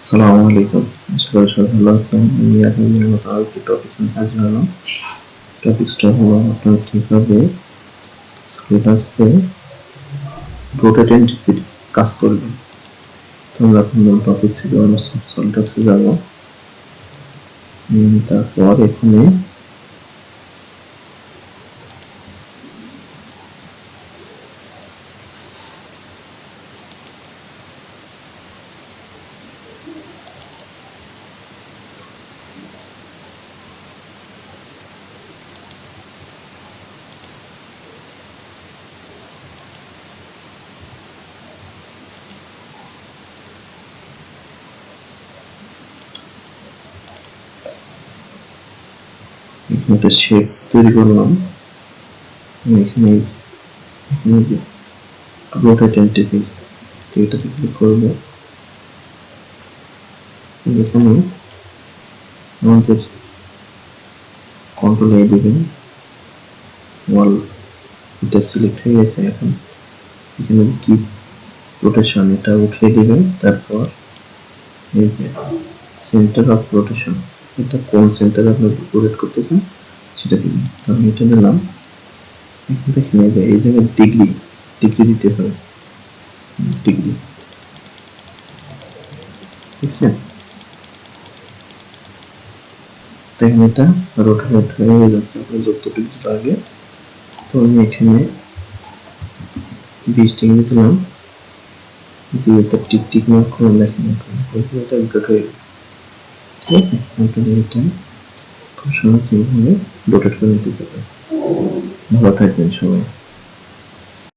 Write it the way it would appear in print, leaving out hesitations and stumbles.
আসসালামু আলাইকুম। আশা করি সবাই ভালো আছেন। আমি আপনাদের মতো আরেকটি টপিক নিয়ে হাজির হলাম। টপিকসটা হলো আপনারা কিভাবে লিনাক্সে রোটেট এন্টিসিড কাজ করবেন। তো আমরা প্রথম টপিক থেকে সলিডওয়ার্কসে যাব। তারপর এখানে একটা শেপ তৈরি করলাম। এখানে রোটেট এন্টিটিস এটাতে ক্লিক করব। এখানে আমাদের কন্ট্রোল এ দিবেন। ওয়াল এটা সিলেক্ট হয়ে গেছে। এখন এখানে কি রোটেশন এটা উঠিয়ে দিবেন। তারপর এই যে সেন্টার অফ রোটেশন, এটা কোন সেন্টারে আপনি রোটেট করতে চান সেটা দিবেন। আমি এটা দিলাম। এখন দেখেন এই জায়গায় ডিগ্রি দিতে হবে। ডিগ্রি দেখছেন? দেখেন এটা রোটেট হয়ে যাচ্ছে আপনার যতটুকু আগে। তো আমি এখানে 20 ডিগ্রি দিলাম, দিয়ে তো টিক মার্ক করে দেখেন এটা রোটেট হয়ে গেল। ঠিক আছে, আপনাদের এটা খুব সহজভাবে রোটেট করে নিতে পারবেন। ভালো থাকবেন সবাই।